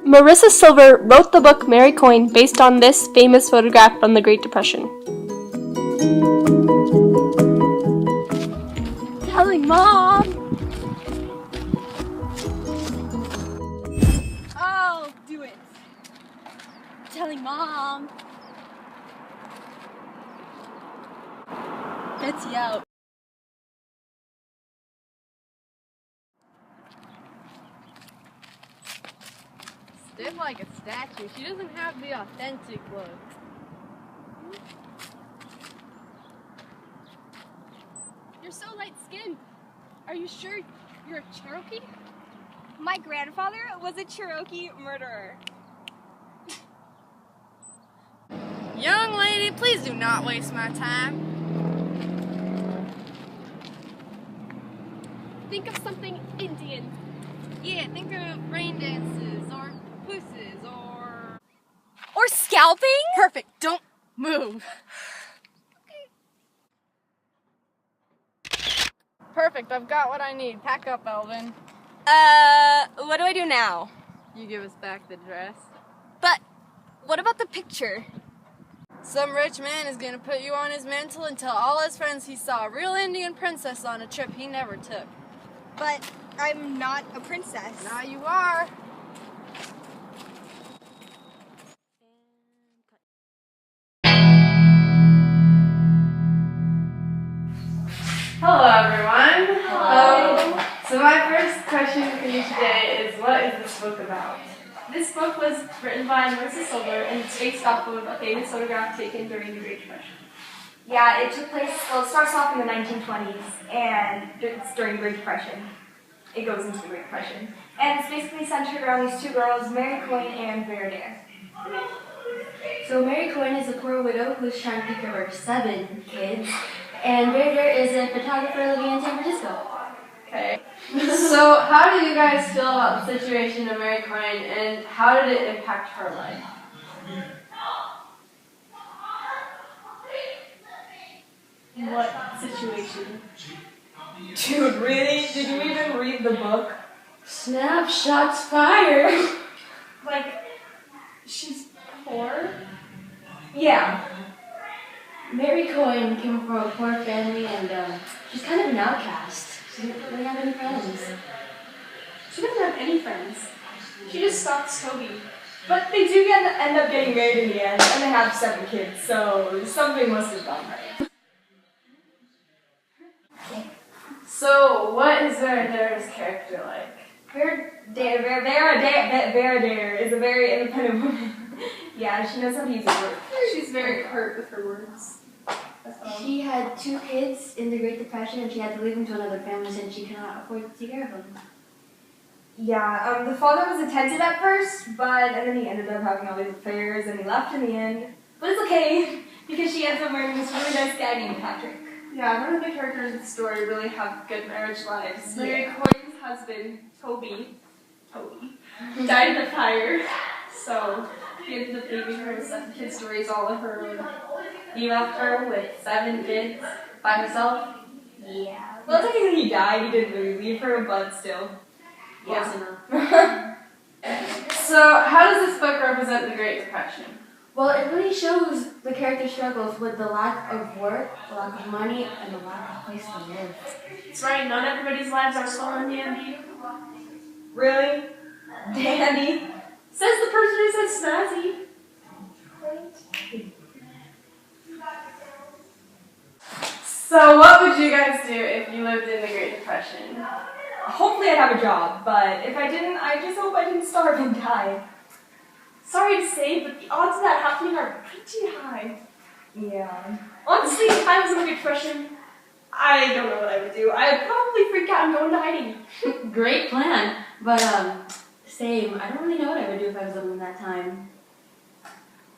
Marissa Silver wrote the book Mary Coyne based on this famous photograph from the Great Depression. Telling Mom! I'll do it. Telling Mom! Betsy out. Stiff like a statue. She doesn't have the authentic look. You're so light-skinned. Are you sure you're a Cherokee? My grandfather was a Cherokee murderer. Young lady, please do not waste my time. Think of something Indian. Yeah, think of rain dances, or pooses, Or scalping? Perfect, don't move. Perfect, I've got what I need. Pack up, Elvin. What do I do now? You give us back the dress. But what about the picture? Some rich man is gonna put you on his mantle and tell all his friends he saw a real Indian princess on a trip he never took. But I'm not a princess. Now you are. Hello, everyone. Hello. So my first question for you today is, what is this book about? This book was written by Marissa Silver and it's based off of a famous photograph taken during the Great Depression. Yeah, it took place, well, it starts off in the 1920s, and it's during the Great Depression. It goes into the Great Depression. And it's basically centered around these two girls, Mary Coyne and Vera Dare. So Mary Coyne is a poor widow who's trying to take care of her 7 kids, and Vera Dare is a photographer living in San Francisco. Okay. So how do you guys feel about the situation of Mary Coyne, and how did it impact her life? What situation? Dude, really? Did you even read the book? Snapshots fired! Like, she's poor? Yeah. Mary Coyne came from a poor family, and she's kind of an outcast. She didn't really have any friends. She doesn't have any friends. She just stalks Toby. But they do end up getting married in the end, and they have 7 kids, so something must have gone right. So what is Vera Dare's character like? Vera Dare is a very independent woman. Yeah, she knows how to use her words. She's very hurt with her words. She had 2 kids in the Great Depression, and she had to leave them to another family since she cannot afford to take care of them. Yeah, the father was attentive at first, and then he ended up having all these affairs, and he left in the end. But it's okay, because she ends up marrying this really nice guy named Patrick. Yeah, none of the characters in the story really have good marriage lives. Mary Coyne's husband, Toby, died in a fire, so he ended up leaving her with 7 kids to raise all of her own. He left her with 7 kids by herself. Yeah. Well, technically he died, he didn't really leave her, but still. Close enough. So how does this book represent the Great Depression? Well, it really shows the character struggles with the lack of work, the lack of money, and the lack of place to live. That's right, not everybody's lives are so dandy. Really? Dandy? Says the person who says snazzy. So what would you guys do if you lived in the Great Depression? Hopefully I'd have a job, but if I didn't, I just hope I didn't starve and die. Sorry to say, but the odds of that happening are pretty high. Yeah. Honestly, if I was in the Great Depression, I don't know what I would do. I'd probably freak out and go into hiding. Great plan, but same. I don't really know what I would do if I was living in that time.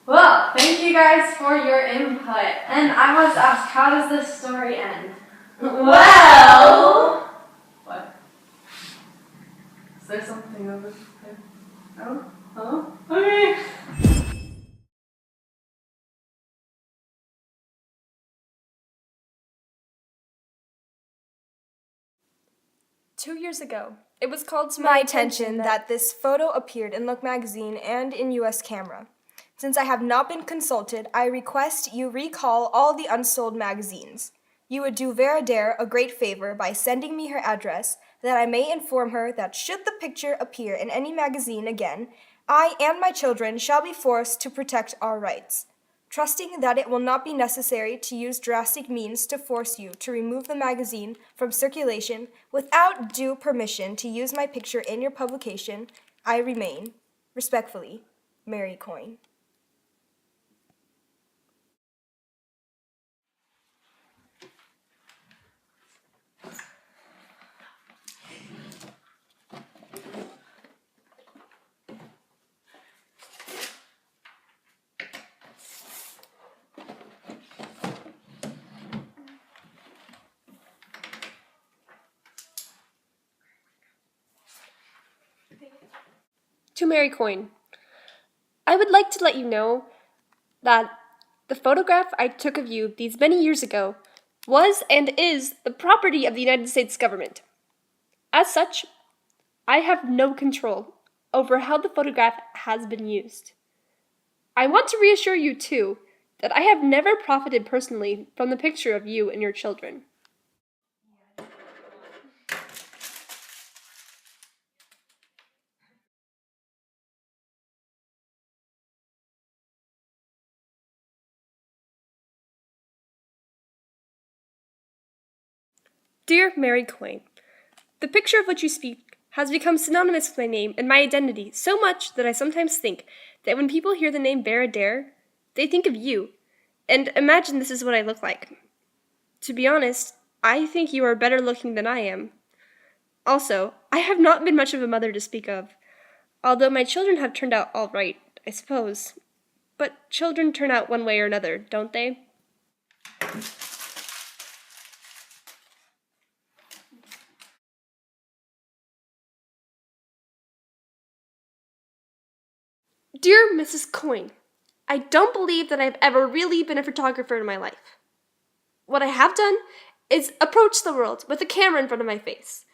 Well, thank you guys for your input. And I must ask, how does this story end? Well... What? Is there something over there? No? Oh? Okay. Two years ago, It was called to my attention that this photo appeared in Look magazine and in US Camera. Since I have not been consulted, I request you recall all the unsold magazines. You would do Vera Dare a great favor by sending me her address, that I may inform her that should the picture appear in any magazine again, I and my children shall be forced to protect our rights. Trusting that it will not be necessary to use drastic means to force you to remove the magazine from circulation without due permission to use my picture in your publication, I remain, respectfully, Mary Coyne. To Mary Coyne, I would like to let you know that the photograph I took of you these many years ago was and is the property of the United States government. As such, I have no control over how the photograph has been used. I want to reassure you, too, that I have never profited personally from the picture of you and your children. Dear Mary Coyne, the picture of which you speak has become synonymous with my name and my identity so much that I sometimes think that when people hear the name Vera Dare, they think of you, and imagine this is what I look like. To be honest, I think you are better looking than I am. Also, I have not been much of a mother to speak of, although my children have turned out all right, I suppose. But children turn out one way or another, don't they? Dear Mrs. Coyne, I don't believe that I've ever really been a photographer in my life. What I have done is approach the world with a camera in front of my face.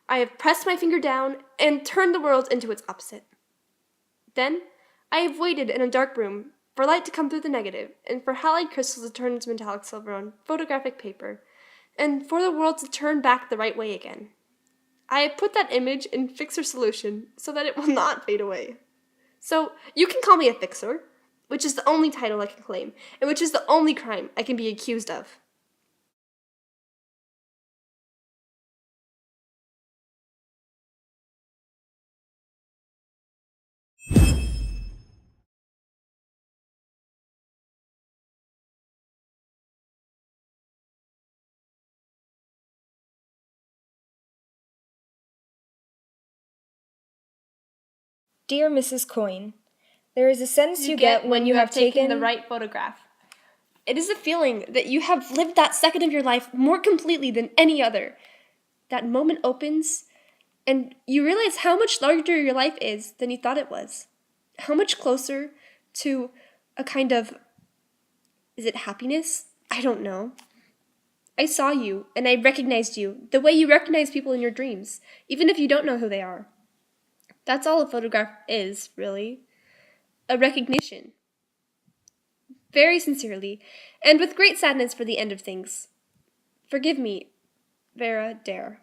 I have pressed my finger down and turned the world into its opposite. Then, I have waited in a dark room for light to come through the negative, and for halide crystals to turn into metallic silver on photographic paper, and for the world to turn back the right way again. I have put that image in fixer solution so that it will not fade away. So, you can call me a fixer, which is the only title I can claim, and which is the only crime I can be accused of. Dear Mrs. Coyne, there is a sense you get when you have taken the right photograph. It is a feeling that you have lived that second of your life more completely than any other. That moment opens, and you realize how much larger your life is than you thought it was. How much closer to a kind of, is it happiness? I don't know. I saw you, and I recognized you, the way you recognize people in your dreams, even if you don't know who they are. That's all a photograph is, really. A recognition. Very sincerely, and with great sadness for the end of things. Forgive me, Vera Dare.